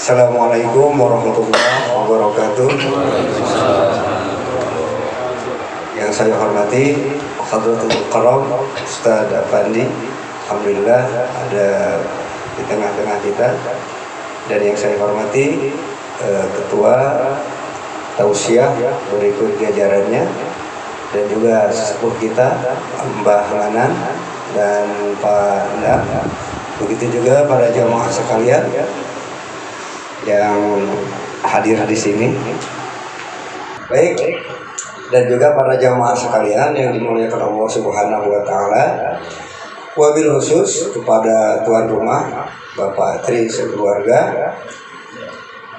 Assalamualaikum warahmatullahi wabarakatuh. Yang saya hormati Hadratul Karam Ustaz Afandi, alhamdulillah ada di tengah-tengah kita. Dan yang saya hormati Ketua Tausiah berikut jajarannya, dan juga sesepuh kita Mbah Manan dan Pak Endang. Begitu juga para jamaah sekalian yang hadir di sini. Baik, dan juga para jamaah sekalian yang dimuliakan Allah Subhanahu wa taala. Wabil khusus kepada tuan rumah Bapak Tri sekeluarga,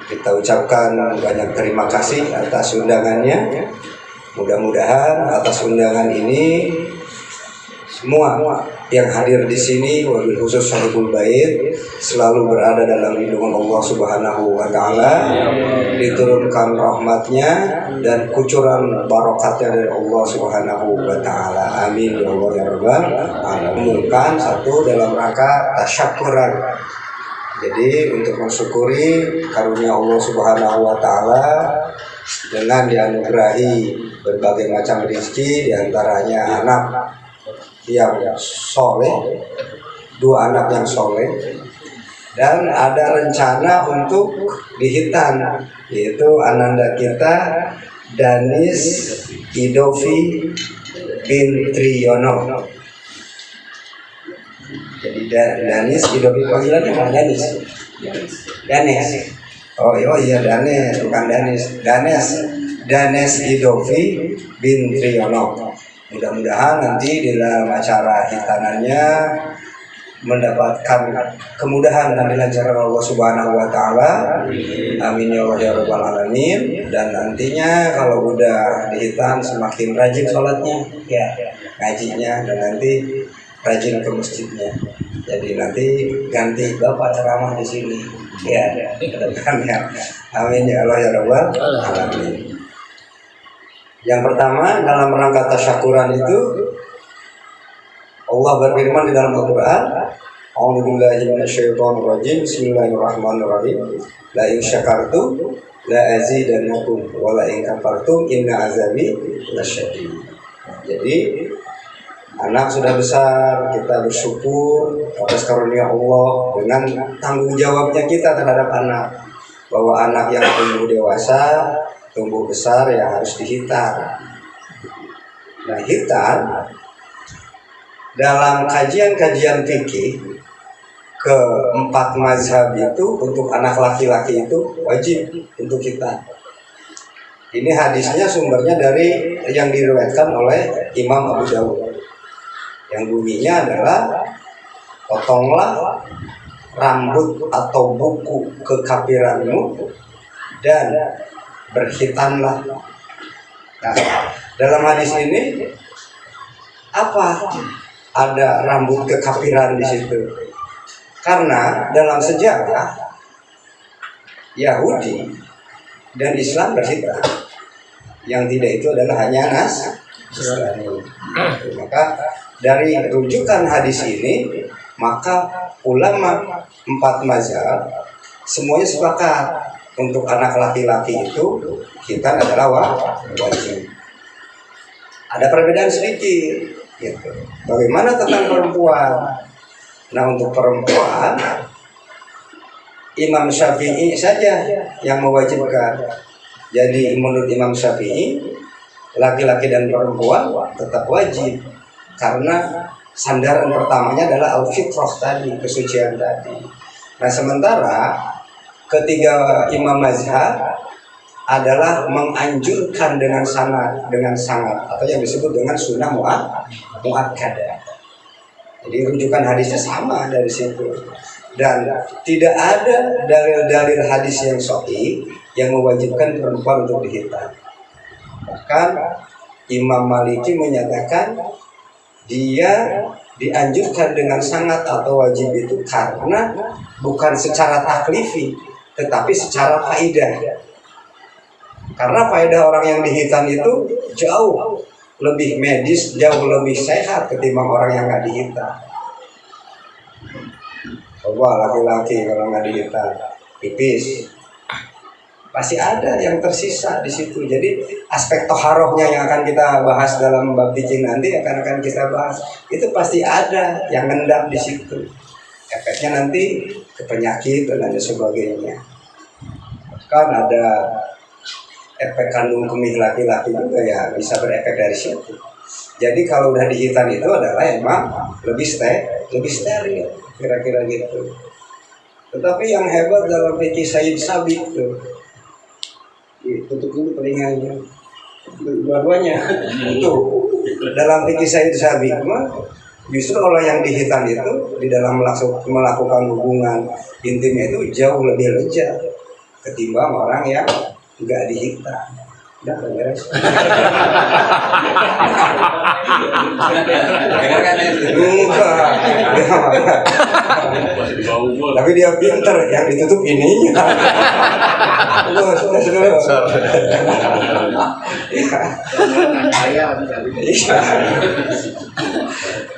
kita ucapkan banyak terima kasih atas undangannya. Mudah-mudahan atas undangan ini semua yang hadir di sini, wabil khusus Sahibul Bait, selalu berada dalam lindungan Allah Subhanahu wa taala, diturunkan rahmatnya dan kucuran barokatnya dari Allah Subhanahu wa taala. Amin ya Allah ya rabbal alamin. Satu dalam rangka tasyakuran. Jadi untuk mensyukuri karunia Allah Subhanahu wa taala dengan dianugerahi berbagai macam rezeki, diantaranya anak yang soleh, 2 anak yang soleh, dan ada rencana untuk dihitan, yaitu ananda kita Danis Idovi bin Triyono. Jadi Danis Idovi, panggilannya kan Danis. Oh iya Danis, bukan Danis. Danis Idovi bin Triyono. Mudah-mudahan nanti di dalam acara hitanannya mendapatkan kemudahan dan dilancarkan Allah Subhanahu wa taala. Amin ya Allah ya rabbal alamin. Dan nantinya kalau udah dihitan semakin rajin sholatnya, ya, ngajinya, dan nanti rajin ke masjidnya. Jadi nanti ganti Bapak ceramah di sini. Ya, ke depannya. Amin ya Allah ya rabbal alamin. Yang pertama, dalam rangka tasyakuran itu Allah berfirman di dalam Al-Quran, A'udzubillahi minasyaitonirrajim, Bismillahirrahmanirrahim. La in syakartum la azidannakum wa la in kafartum inna azabi lasyadid. Jadi anak sudah besar, kita bersyukur atas karunia Allah dengan tanggung jawabnya kita terhadap anak, bahwa anak yang tumbuh dewasa, tumbuh besar ya harus dihitan. Nah, hitan dalam kajian-kajian fikih ke-4 mazhab itu untuk anak laki-laki itu wajib untuk hitan. Ini hadisnya sumbernya dari yang diriwayatkan oleh Imam Abu Dawud. Yang bunyinya adalah, potonglah rambut atau buku kekafiranmu dan berhitanlah. Nah, dalam hadis ini apa ada rambut kekafiran di situ? Karena dalam sejarah Yahudi dan Islam berhitan. Yang tidak itu adalah hanya Nasrani. Maka dari rujukan hadis ini, maka ulama 4 mazhab semuanya sepakat untuk anak laki-laki itu hitan adalah wajib. Ada perbedaan sedikit gitu. Bagaimana tentang perempuan? Nah, untuk perempuan Imam Syafi'i saja yang mewajibkan. Jadi menurut Imam Syafi'i, laki-laki dan perempuan tetap wajib, karena sandaran pertamanya adalah al-fitrah tadi, kesucian tadi. Nah, sementara ketiga imam mazhab adalah menganjurkan dengan sangat atau yang disebut dengan sunnah muakkadah. Jadi rujukan hadisnya sama dari situ, dan tidak ada dalil-dalil hadis yang sahih yang mewajibkan perempuan untuk dihitan. Bahkan Imam Maliki menyatakan dia dianjurkan dengan sangat atau wajib itu karena bukan secara taklifi, tetapi secara faidah. Karena faedah orang yang dihitan itu jauh lebih medis, jauh lebih sehat ketimbang orang yang nggak dihitan. Coba laki-laki kalau nggak dihitan, pipis, pasti ada yang tersisa di situ. Jadi aspek toharohnya yang akan kita bahas dalam bab fikih nanti akan kita bahas, itu pasti ada yang ngendap di situ. Efeknya nanti ke penyakit dan lain sebagainya. Kan ada efek kandung kemih laki-laki juga ya, bisa berefek dari situ. Jadi kalau udah dihitan itu adalah emang lebih steril, kira-kira gitu. Tetapi yang hebat dalam fikih Sayyid Sabiq itu, tutup dulu telinganya, dua-duanya itu dalam fikih Sayyid Sabiq mah justru orang yang dihitan itu di dalam melakukan hubungan intimnya itu jauh lebih lezat ketimbang orang yang nggak dihitan. Udah beres. Tapi dia pinter, yang ditutup ininya.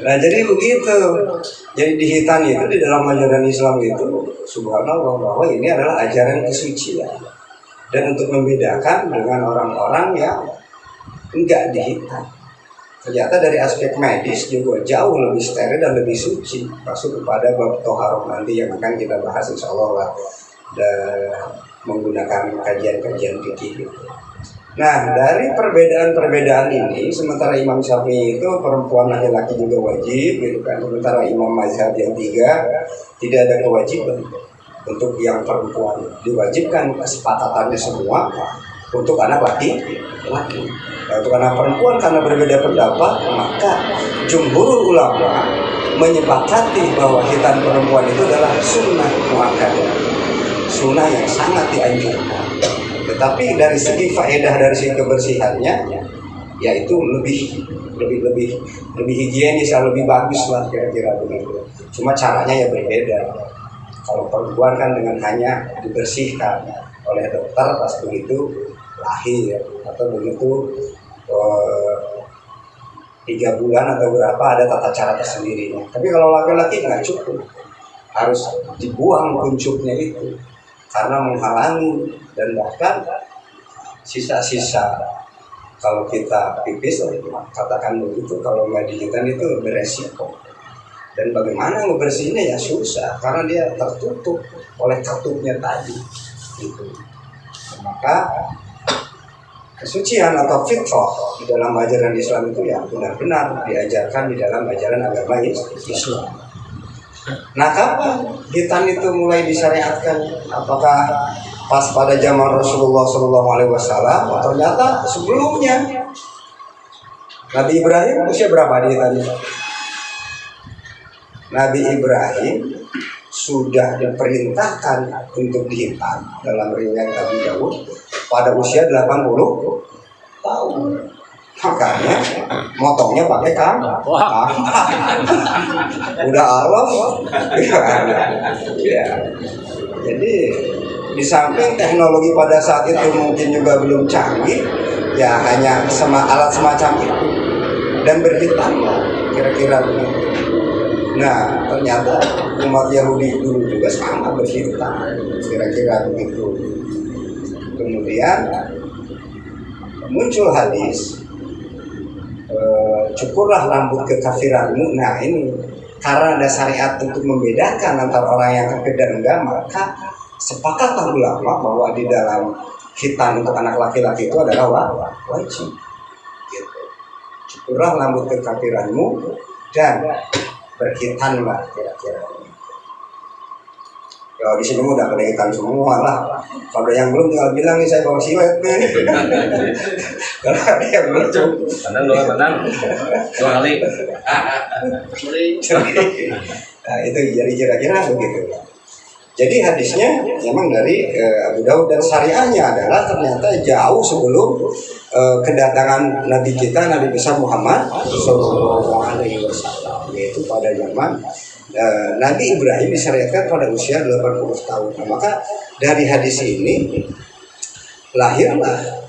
Nah jadi begitu. Jadi dihitan itu di dalam ajaran Islam itu, subhanallah, bahwa ini adalah ajaran kesucian. Dan untuk membedakan dengan orang-orang yang enggak dihitan, ternyata dari aspek medis juga jauh lebih steril dan lebih suci. Masuk kepada bab toharoh nanti yang akan kita bahas insya Allah lah, dan menggunakan kajian-kajian fikih. Nah dari perbedaan-perbedaan ini, sementara Imam Syafi'i itu perempuan laki-laki juga wajib, gitu kan. Sementara Imam Mazhab yang 3 tidak ada kewajiban. Untuk yang perempuan diwajibkan kesepakatannya semua untuk anak laki-laki. Nah, untuk anak perempuan karena berbeda pendapat, maka jumhur ulama menyepakati bahwa hitan perempuan itu adalah sunnah muakkadah, sunnah yang sangat dianjurkan. Tetapi dari segi faedah, dari segi kebersihannya, yaitu lebih higienis, lebih bagus lah kira-kira begitu. Cuma caranya ya berbeda. Kalau perempuan kan dengan hanya dibersihkan oleh dokter pas begitu lahir atau begitu 3 bulan atau berapa, ada tata cara tersendirinya. Tapi kalau laki-laki nggak cukup, harus dibuang kuncupnya itu karena menghalangi, dan bahkan sisa-sisa kalau kita pipis, katakan begitu, kalau nggak dihitan itu beresiko. Dan bagaimana ngebersihinnya ya susah karena dia tertutup oleh katupnya tadi. Gitu. Maka kesucian atau fitrah di dalam ajaran Islam itu ya benar-benar diajarkan di dalam ajaran agama Islam. Nah kapan hitan itu mulai disyariatkan? Apakah pas pada zaman Rasulullah SAW? Ternyata sebelumnya. Nabi Ibrahim usia berapa dia tadi? Nabi Ibrahim sudah diperintahkan untuk dihitan dalam riwayat Abu Dawud pada usia 80 tahun. Makanya motongnya pakai kampak. Udah Allah. Ya. Jadi di samping teknologi pada saat itu mungkin juga belum canggih, ya hanya alat semacam itu dan berhitam kira-kira begitu. Nah, ternyata umat Yahudi dulu juga sama berhitam, kira-kira begitu. Kemudian muncul hadis, cukurlah rambut kekafiranmu. Nah ini karena ada syariat untuk membedakan antara orang yang kafir dan enggak, maka sepakatlah ulama bahwa di dalam hitan untuk anak laki-laki itu adalah wajib. Gitu. Cukurlah rambut kekafiranmu dan berhitanlah kira-kira. Ya di sini udah berhitan semua lah. Kalau yang belum tinggal bilang nih saya bawa silet nih. Kalau ada yang belum. Menang 2 kali. Nah itu jadi kira-kira begitu. Jadi hadisnya memang dari Abu Dawud, dan syariahnya adalah ternyata jauh sebelum kedatangan Nabi kita, Nabi besar Muhammad SAW, yaitu pada zaman Nabi Ibrahim disyariatkan pada usia 80 tahun. Nah, maka dari hadis ini lahirlah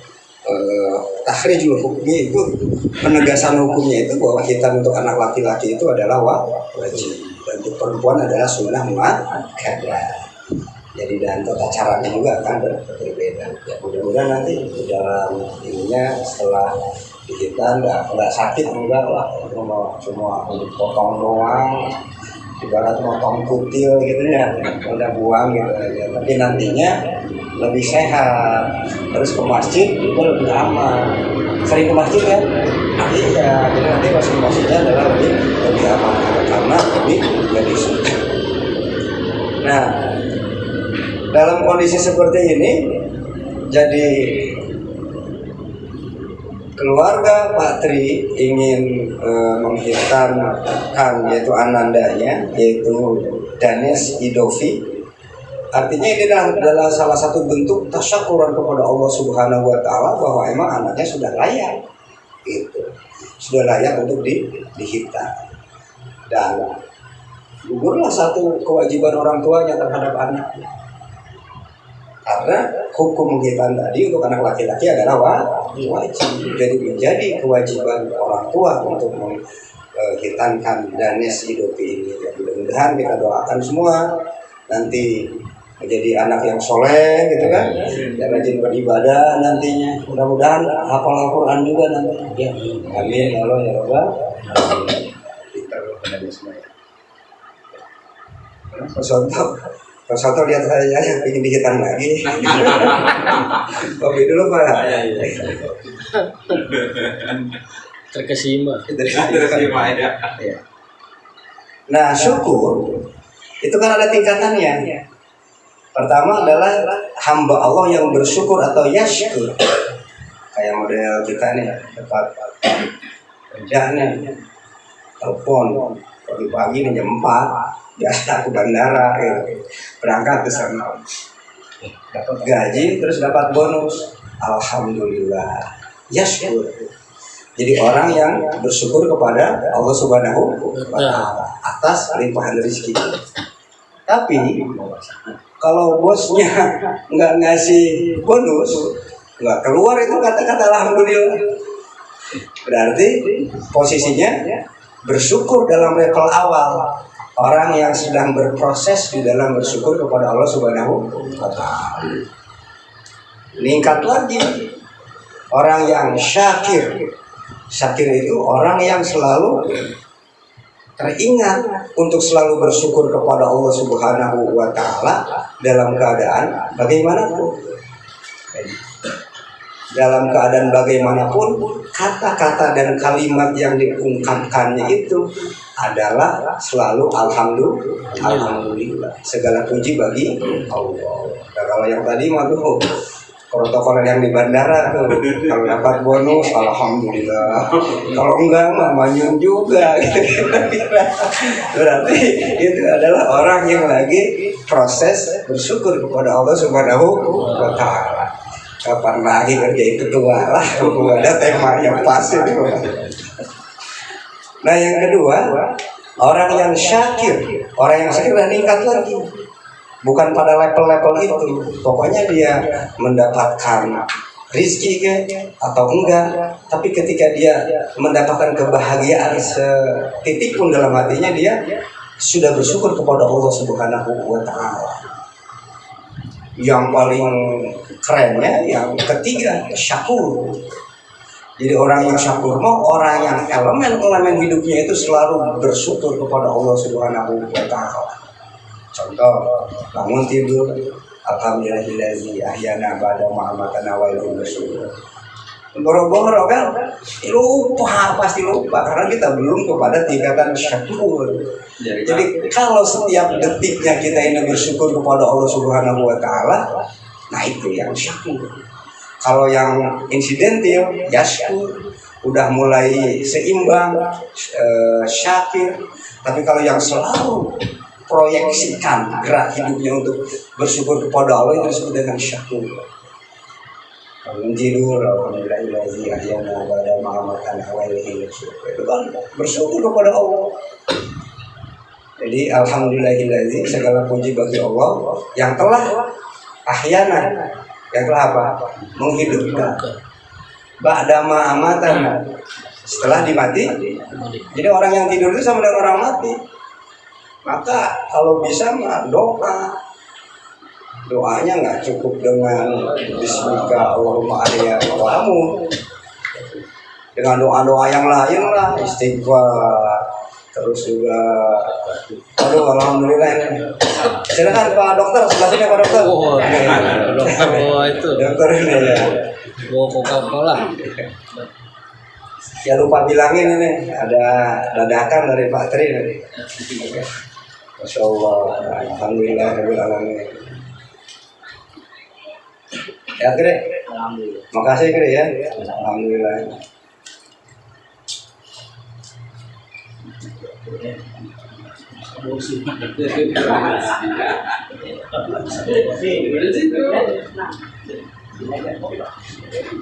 takhrijul hukmi, itu penegasan hukumnya itu bahwa hitan untuk anak laki-laki itu adalah wajib, dan untuk perempuan adalah sunnah muakkadah. Jadi dan tata caranya juga kan berbeda. Ya, mudah-mudahan nanti di dalam ininya setelah dihitan nggak sakit enggak lah, cuma potong doang, ibarat motong kutil gitu ya, udah buang gitu aja. Tapi nantinya lebih sehat, terus ke masjid juga lebih aman. Sering ke masjid kan? Iya, jadi nanti pas ke masjidnya adalah lebih aman karena lebih suci. Nah, dalam kondisi seperti ini, jadi keluarga Pak Tri ingin menghitankan yaitu anandanya, yaitu Danes Idovi. Artinya ini adalah salah satu bentuk tasyakuran kepada Allah Subhanahu wa Ta'ala bahwa emang anaknya sudah layak, gitu, sudah layak untuk dihitan. Dan gugurlah satu kewajiban orang tuanya terhadap anaknya. Karena hukum menghitan tadi untuk anak laki-laki adalah wajib. Jadi menjadi kewajiban orang tua untuk menghitankan Danes Idovi ini. Ya, mudah-mudahan kita doakan semua nanti menjadi anak yang soleh gitu kan, yang rajin beribadah nantinya. Mudah-mudahan hafal Al-Quran juga nanti. Ya, amin ya Allah ya Rabbal alamin. Kita berdoa semua. Pak Soto lihat saya ingin dihitan lagi. Kopi dulu Pak. Terkesima ya. Nah, syukur itu kan ada tingkatannya. Pertama adalah hamba Allah yang bersyukur atau yashkur. Kayak model kita nih, dapat kerjaan, telepon pagi-pagi nih jam 4, biasa aku bandara, berangkat ke sana, dapat gaji, terus dapat bonus, alhamdulillah, yashkur. Jadi orang yang bersyukur kepada Allah Subhanahu wa Ta'ala atas limpahan rezeki. Tapi kalau bosnya nggak ngasih bonus, nggak keluar itu kata-kata alhamdulillah. Berarti posisinya bersyukur dalam level awal. Orang yang sedang berproses di dalam bersyukur kepada Allah Subhanahu wa Ta'ala. Meningkat lagi orang yang syakir. Syakir itu orang yang selalu teringat untuk selalu bersyukur kepada Allah Subhanahu wa Ta'ala dalam keadaan bagaimanapun. Dalam keadaan bagaimanapun, kata-kata dan kalimat yang diungkapkannya itu adalah selalu alhamdulillah. Segala puji bagi Allah. Nah, kalau yang tadi mah tuh protokol yang di bandara tuh, kalau dapat bonus alhamdulillah, kalau enggak mah manyun juga. Berarti itu adalah orang yang lagi proses bersyukur kepada Allah Subhanahu wa Ta'ala. Kapan lagi kerjain ketua lah, ada tema yang pas itu. Nah, yang kedua, orang yang syakir, orang yang syakir meningkat lagi. Bukan pada level-level itu, pokoknya dia mendapatkan rizki atau enggak, tapi ketika dia mendapatkan kebahagiaan setitik pun dalam hatinya, dia sudah bersyukur kepada Allah Subhanahu wa Ta'ala. Yang paling kerennya yang ketiga, syakur. Jadi orang yang syakur orang yang elemen hidupnya itu selalu bersyukur kepada Allah Subhanahu wa Ta'ala. Contoh, bangun tidur, alhamdulillahi ahyana ba'da ma amatana wa ilaihi nusyur. Boro-boro kan pasti lupa karena kita belum kepada tingkatan syakur. Jadi kalau setiap detiknya kita ini bersyukur kepada Allah Subhanahu wa Ta'ala, nah itu yang syakur. Kalau yang insidental, yashkur, udah mulai seimbang, syakir. Tapi kalau yang selalu proyeksikan gerak hidupnya untuk bersyukur kepada Allah, itu disebut dengan syakur. Bangun tidur, alhamdulillahi ahyana ba'da ma amatana wa ilaihi nusyur. Itu kan bersyukur kepada Allah. Jadi alhamdulillahi segala puji bagi Allah yang telah ahyana, yang telah apa? Menghidupkan. Ba'da ma amatana, setelah dimati. Jadi orang yang tidur itu sama dengan orang mati. Maka kalau bisa doa doanya nggak cukup dengan Bismika Allahumma alaiya kamu, dengan doa-doa yang lain lah, istighfar, terus juga aduh alhamdulillah ini. Silakan Pak Dokter, sebelah sini Pak Dokter. Dokter itu. Dokter ini ya. Coca-Cola. Ya lupa bilangin ini ada dadakan dari Pak Tri nih. Masya Allah, alhamdulillah rabbil alamin. Ya Kre, makasih Kre ya, alhamdulillah.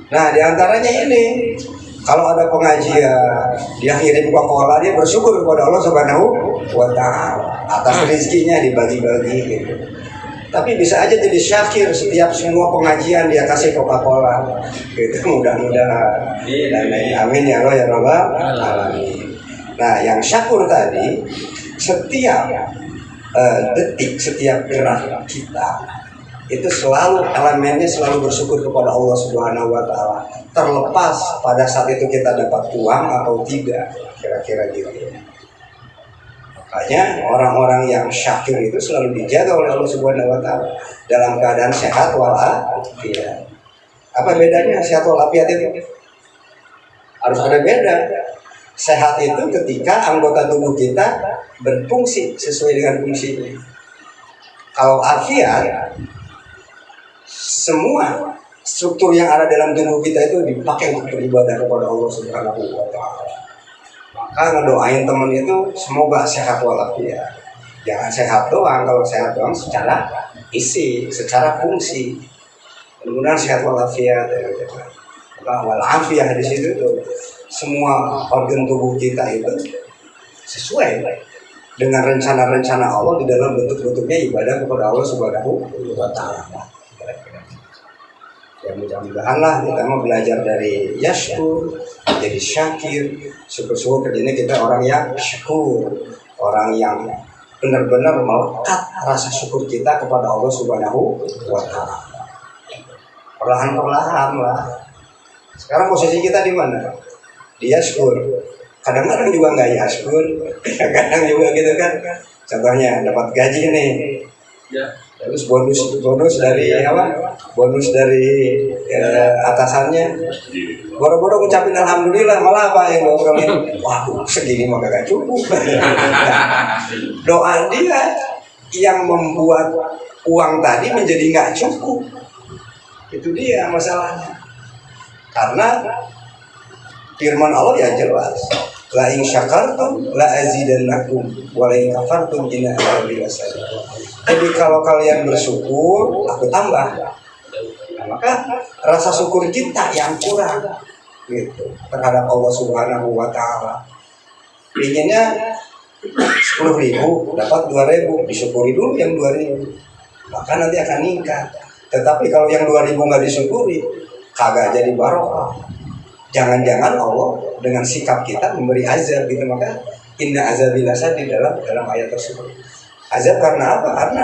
Nah diantaranya ini, kalau ada pengajian dia kirim Coca-Cola, dia bersyukur kepada Allah Subhanahu wa Ta'ala atas rezekinya dibagi-bagi gitu. Tapi bisa aja jadi syakir, setiap semua pengajian dia kasih Coca-Cola gitu, mudah-mudahan. Dan amin ya Allah ya Rabbal alamin. Nah yang syakur tadi, setiap detik, setiap gerak kita itu selalu elemennya selalu bersyukur kepada Allah Subhanahu wa Ta'ala, terlepas pada saat itu kita dapat uang atau tidak, kira-kira gitu. Makanya orang-orang yang syakir itu selalu dijaga oleh Allah Subhanahu wa Ta'ala dalam keadaan sehat walafiat. Apa bedanya sehat walafiat itu? Harus ada beda. Sehat itu ketika anggota tubuh kita berfungsi sesuai dengan fungsinya. Kalau afiat, semua struktur yang ada dalam tubuh kita itu dipakai untuk beribadah kepada Allah Subhanahu wa Ta'ala. Maka ngedoain teman itu semoga sehat walafiat. Jangan sehat doang, kalau sehat doang secara isi, secara fungsi. Mudah-mudahan sehat walafiat. Walafiat di situ tuh semua organ tubuh kita itu sesuai dengan rencana-rencana Allah di dalam bentuk-bentuknya ibadah kepada Allah Subhanahu wa Ta'ala. Ya mudah-mudahan lah kita mau belajar dari yashkur jadi syakir, syukur-syukur kerjanya kita orang yang syukur, orang yang benar-benar melekat rasa syukur kita kepada Allah Subhanahu wa Ta'ala. Perlahan-perlahan lah. Sekarang posisi kita di mana? Dia syukur. Kadang-kadang juga nggak yashkur, kadang juga gitu kan. Contohnya dapat gaji nih. Terus bonus dari apa? Bonus dari atasannya. Boro-boro ngucapin alhamdulillah, malah apa yang ngobrolin? Waduh, segini mah gak cukup. Doa dia yang membuat uang tadi menjadi nggak cukup. Itu dia masalahnya. Karena firman Allah ya jelas. La in syakartum la azidannakum wa la in kafartum inna azabi lasyadid. Jadi kalau kalian bersyukur, aku tambah. Nah, maka rasa syukur kita yang kurang gitu terhadap Allah Subhanahu wa Ta'ala. Inginnya 10.000 dapat 2.000, disyukuri dulu yang 2.000. Maka nanti akan meningkat. Tetapi kalau yang 2.000 nggak disyukuri, kagak jadi barokah. Jangan-jangan Allah dengan sikap kita memberi azab gitu. Maka inna azabilasa di dalam ayat tersebut. Azab karena apa? Karena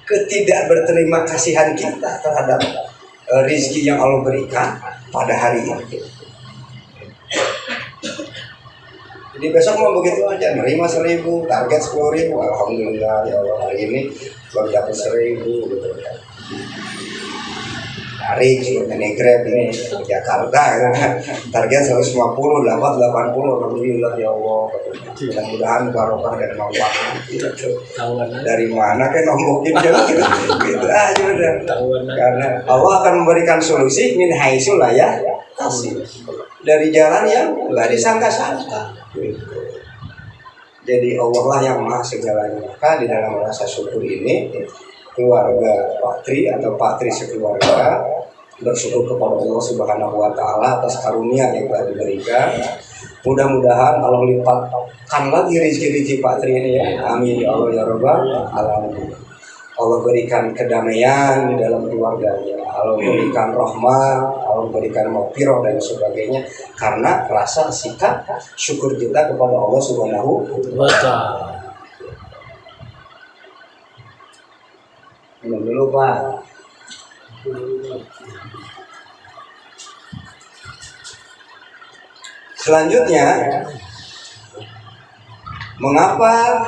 ketidak berterima kasihan kita terhadap rizki yang Allah berikan pada hari ini. Jadi besok mau begitu aja, nerima 1.000, target 10.000, alhamdulillah ya Allah hari ini baru dapat 1.000 gitu ya. Hari ini Grab ini Jakarta gitu kan. Target 150, dapat 80, alhamdulillah ya Allah. Mudah-mudahan barokah dan manfaatnya gitu. Dari mana kan ngomongin gitu aja udah. Karena Allah akan memberikan solusi min haitsu la yahtasib. Dari jalan yang enggak disangka-sangka. Jadi Allah lah yang maha segalanya. Maka di dalam rasa syukur ini keluarga Pak Tri atau Pak Tri sekeluarga bersyukur kepada Allah Subhanahu wa Ta'ala atas karunia yang telah diberikan. Mudah-mudahan Allah lipatkan lagi rezeki Pak Tri ini ya. Amin ya Allah ya Rabbal alamin. Allah berikan kedamaian di dalam keluarganya. Allah berikan rahmat, Allah berikan maghfirah dan sebagainya karena rasa sikap syukur kita kepada Allah Subhanahu wa Ta'ala. Minum dulu Pak. Selanjutnya, mengapa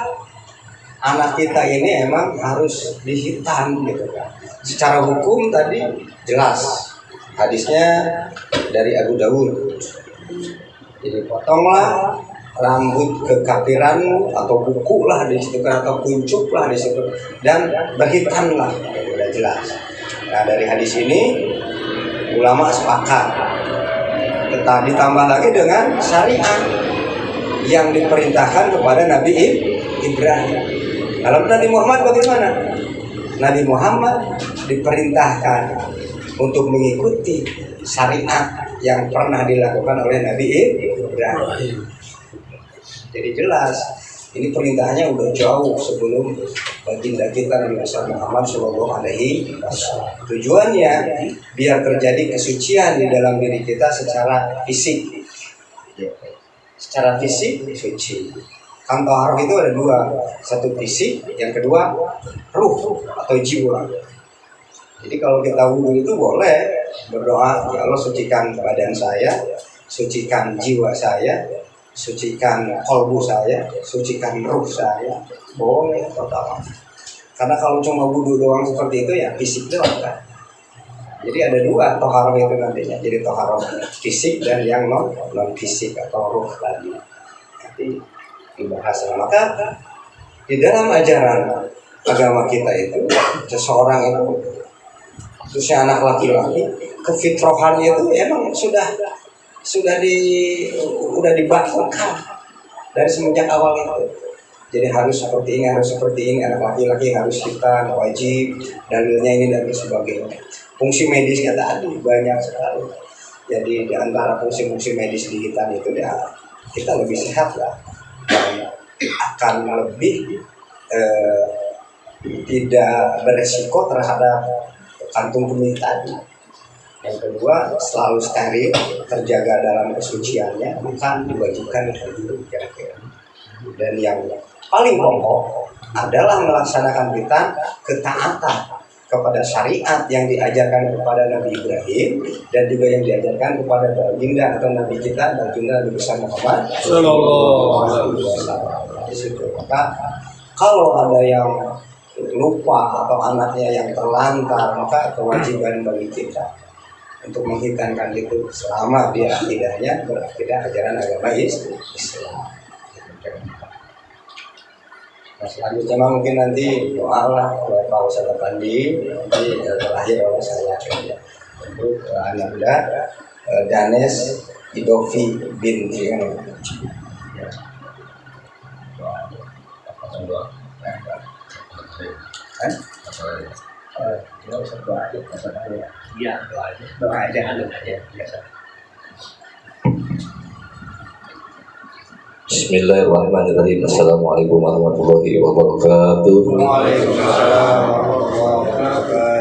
anak kita ini emang harus dihitan gitu kan? Secara hukum tadi jelas, hadisnya dari Abu Dawud. Jadi potonglah rambut kekafiranmu atau buku lah di situ kan, atau kuncup lah di situ, dan berhitanlah, udah jelas. Nah dari hadis ini ulama sepakat. Ditambah lagi dengan syariat yang diperintahkan kepada Nabi Ibrahim. Kalau Nabi Muhammad bagaimana? Nabi Muhammad diperintahkan untuk mengikuti syariat yang pernah dilakukan oleh Nabi Ibrahim. Jadi jelas, ini perintahnya udah jauh sebelum baginda kita Nabi Muhammad SAW. Tujuannya biar terjadi kesucian di dalam diri kita secara fisik. Secara fisik suci. Kan taharah itu ada dua, satu fisik, yang kedua ruh atau jiwa. Jadi kalau kita wudhu itu boleh berdoa, ya Allah sucikan badan saya, sucikan jiwa saya, sucikan kolbu saya, sucikan ruh saya, boleh total. Karena kalau cuma wudhu doang seperti itu ya fisik doang kan. Jadi ada dua toharoh itu nantinya. Jadi toharoh fisik dan yang non fisik atau ruh tadi. Nanti dibahas. Maka di dalam ajaran agama kita itu seseorang itu, khususnya anak laki-laki, kefitrohannya itu emang sudah dibangunkan dari semenjak awal itu. Jadi harus seperti ini, anak laki-laki harus kita wajib, dalilnya ini dan sebagainya. Fungsi medisnya tadi banyak sekali. Jadi di antara fungsi-fungsi medis di kita itu ya kita lebih sehat lah, dan akan lebih tidak beresiko terhadap kantung kemih tadi. Yang kedua, selalu steril, terjaga dalam kesuciannya, maka diwajibkan dulu kira-kira. Dan yang paling pokok adalah melaksanakan kita ketaatan kepada syariat yang diajarkan kepada Nabi Ibrahim dan juga yang diajarkan kepada baginda atau Nabi kita, baginda Nabi besar Muhammad Sallallahu Alaihi Wasallam. Di situ maka kalau ada yang lupa atau anaknya yang terlantar, maka kewajiban bagi kita untuk menghitankan itu selama dia akidahnya berakidah ajaran agama Islam. Nah, selanjutnya mungkin nanti doa lah oleh Pak Ustadz Pandi, nanti terakhir oleh saya untuk anak muda Danes Idovi binti doa aja. Bismillahirrahmanirrahim. Assalamualaikum warahmatullahi wabarakatuh.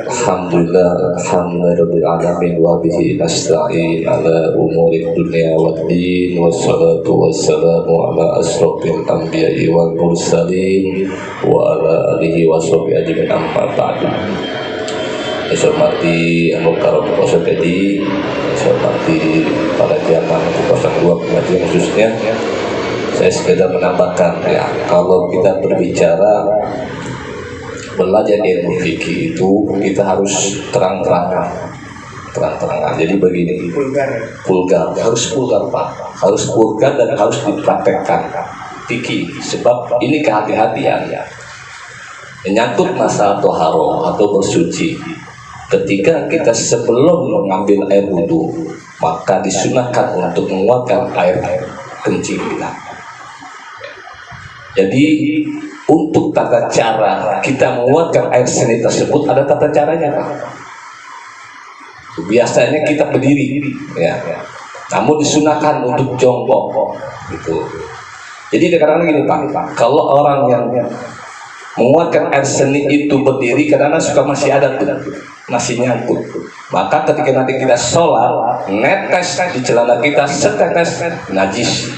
Alhamdulillah, alhamdulillahirabbil alamin wa bihi nasta'in ala umuri dunya waddin, wassalatu wassalamu ala asrofil anbiya'i wal mursalin wa ala alihi wa sahbihi ajmain, amma ba'du. Saya hormati Al-Mukarram Ustadz Edi, saya hormati para jamaah 02 pengajian khususnya. Saya sekedar menambahkan ya, kalau kita berbicara belajar ilmu fikih itu kita harus terang-terangan. Jadi begini, vulgar, harus vulgar Pak, harus vulgar dan harus dipraktekkan fikih. Sebab ini kehati-hatian ya, menyangkut masalah toharo atau bersuci. Ketika kita sebelum mengambil air wudhu, maka disunahkan untuk menguatkan air kencing kita. Jadi untuk tata cara kita menguatkan air seni tersebut ada tata caranya Pak. Biasanya kita berdiri ya, namun disunahkan untuk jongkok gitu. Jadi kadang-kadang gini Pak, kalau orang yang menguatkan air seni itu berdiri kadang-kadang suka masih ada tuh, masih nyangkut. Maka ketika nanti kita sholat, netes di celana kita setetes najis.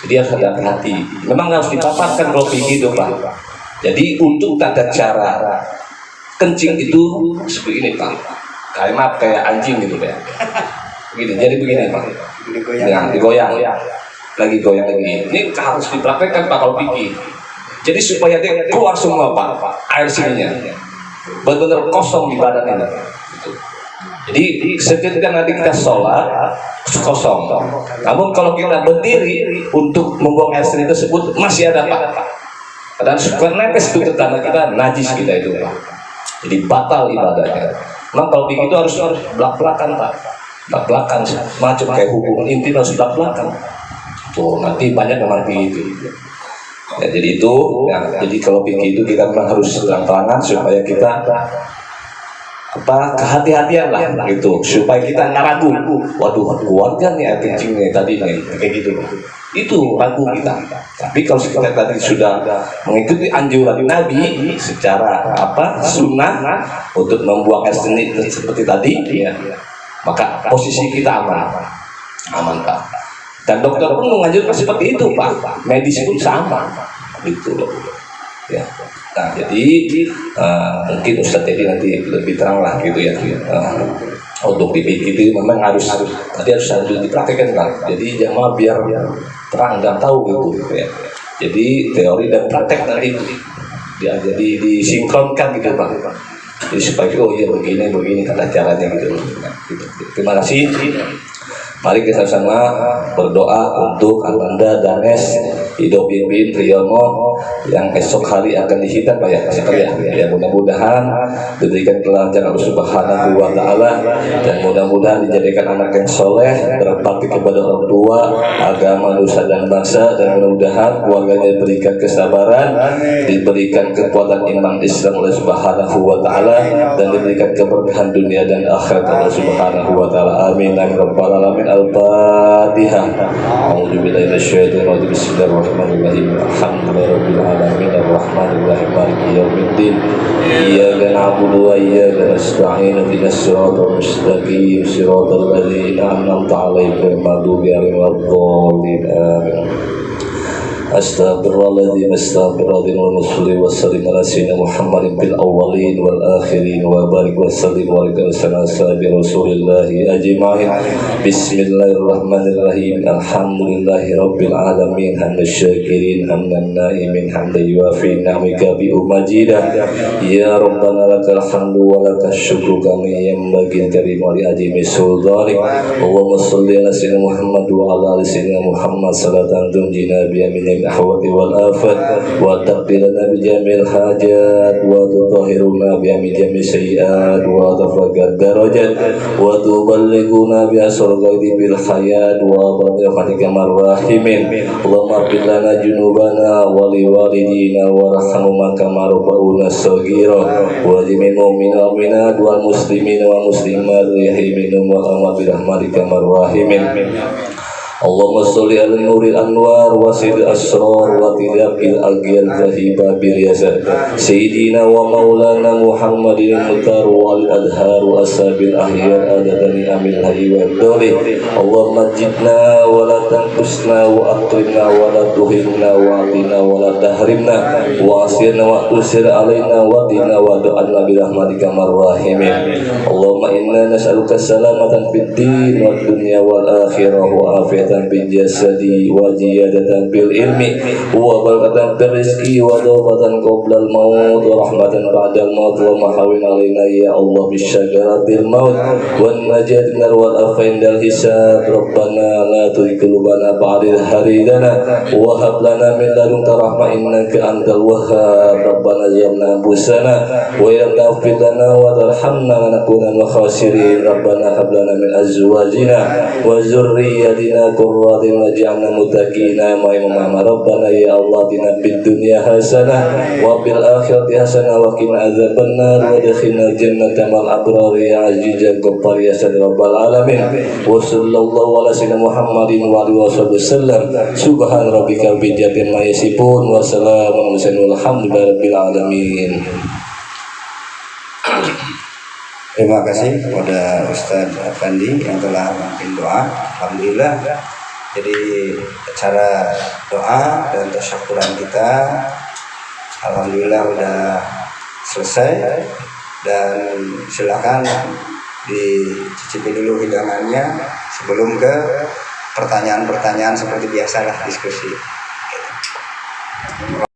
Jadi harus hati-hati. Memang harus dipaparkan kalau begitu Pak. Jadi untuk tata cara kencing itu sebegini Pak. Kayak anjing gitu Pak. Begini, jadi begini Pak. Yang digoyang. Lagi goyang lagi. Ini harus dipraktekkan Pak kalau pikir. Jadi supaya dia keluar semua Pak, air sininya. Benar-benar kosong di badan ini. Jadi setiap nanti kita sholat kosong. Namun kalau kita berdiri untuk membuang air seni tersebut masih ada Pak. Dan suka nempes itu tetangga kita, najis kita itu Pak. Jadi batal ibadahnya. Nah kalau begitu harus belak-belakan Pak. Belak-belakan macam kayak hubungan intim harus belak-belakan. Tuh nanti banyak yang mati itu. Ya, jadi itu, ya, jadi kalau pikir itu kita memang harus terang-terangan supaya kita kehati-hatian lah gitu, supaya kita nggak ragu. Waduh, kuat kan nih air kencingnya tadi nih, kayak gitu. Itu ragu kita. Tapi kalau kita tadi sudah mengikuti anjuran Nabi secara sunnah untuk membuang air seni seperti tadi, ya, maka posisi kita aman Pak. Dan dokter pun menganjurkan seperti itu Pak, medis pun sama gitu loh ya. Nah jadi mungkin Ustadz Teddy nanti lebih terang lah gitu ya, untuk dipikir itu memang harus dipraktekkan Pak. Jadi jamaah biar terang dan tahu gitu ya. Jadi teori dan praktek nanti ya, jadi disinkronkan gitu Pak. Jadi supaya iya begini tata caranya gitu. Terima kasih. Mari kita sama berdoa untuk Ananda Danes Ido Bimbing Triyono yang esok hari akan dihitan Pak ya, ya mudah-mudahan diberikan kelancaran Allah Subhanahu wa Ta'ala, dan mudah-mudahan dijadikan anak yang soleh, berbakti kepada orang tua, agama, nusa dan bangsa, dan mudah-mudahan keluarganya diberikan kesabaran, diberikan kekuatan iman Islam oleh Subhanahu wa Ta'ala, dan diberikan keberkahan dunia dan akhirat Allah Subhanahu wa Ta'ala. Amin ya rabbal alamin. Al-Fatihah. A'udzubillahi minasyaitonir rajim. Bismillahirrahmanirrahim. Alhamdulillahirabbil alamin arrahmanirrahim maliki yaumiddin. Iyyaka na'budu wa iyyaka nasta'in. Ihdinas siratal mustaqim. Siratal ladzina an'amta 'alaihim ghairil maghdubi 'alaihim waladdallin. Amin. Astaghfirullahaladzim, astaghfirullahaladzim, wa salli wa sallim ala sayyidina Muhammadin bil awwalin wal akhirin, wa barik wa sallim wa barik ala sahabi Rasulillahi ajma'in. Bismillahirrahmanirrahim. Alhamdulillahi rabbil alamin, hamdan syakirin, hamdan na'imin, hamdan yuafi ni'amika bi umajidah. Ya Rabbana lakal hamdu wa lakal syukru kama yanbaghi karim li ajmi sultanik. Allahumma salli ala sayyidina Muhammad wa ala ali sayyidina Muhammad salatan tunjina biha min الأحوال والآفات وتقضي لنا بجميع الحاجات وتطهرنا بها من جميع السيئات وترفع الدرجات وتبلغنا بها الغيب بالحياة وبرحمتك الراحمين. اللهم اغفر لنا ذنوبنا ولوالدينا وارحمهما كما ربونا صغيرا وجميع المؤمنين والمؤمنات والمسلمين والمسلمات الأحياء منهم والأموات برحمتك الراحمين. Allahumma sholli ala nuril anwar wa sayyidil asrar wa tilaqil agyal zahiba biryasa sayyidina wa maulana Muhammadin mutar wal adhar wa ashabil ahyar adadani amil hayy wa doli. Allahumma jidna wa la tanqusna wa aqrimna wa la tuhinna wa atina wa la tahrimna wa asirna wa tusir alaina wa dina wa du'anna bi rahmatika marrahimin. Allahumma inna nas'aluka salamatan fid din wad dunya wal akhirah wa afiyatan bil jasadi wa ziyadatan bil ilmi wa barakatan bil rizqi wa dawatan qabla al maut wa rahmatan ba'da al maut wa mahawin alaina ya Allah bisyagaratil maut wa najat min wal afain dal hisab. Rabbana la tuzigh qulubana ba'da idh hadaytana wa hab lana min ladunka rahmah innaka antal wahhab. Rabbana zalamna anfusana wa illam taghfir lana wa tarhamna lanakunanna minal khasirin. Rabbana hab lana min azwajina wa dzurriyyatina qurratan waj'alna muttaqina imama. Rabbana ya Allah atina fid dunya hasanah wa fil akhirati hasanah wa qina adzabannar wa adkhilna jannata ma'al abrar ya azizan ghaffar ya rabbal alamin. Wa sallallahu ala sayyidina Muhammadin wa alihi wasallam. Subhan rabbika rabbil izzati amma yasifun wa salamun alal mursalin walhamdulillahi rabbil alamin. Terima kasih kepada Ustadz Afandi yang telah memimpin doa. Alhamdulillah. Jadi cara doa dan tasyakuran kita alhamdulillah udah selesai. dan silakan dicicipi dulu hidangannya sebelum ke pertanyaan-pertanyaan seperti biasalah diskusi.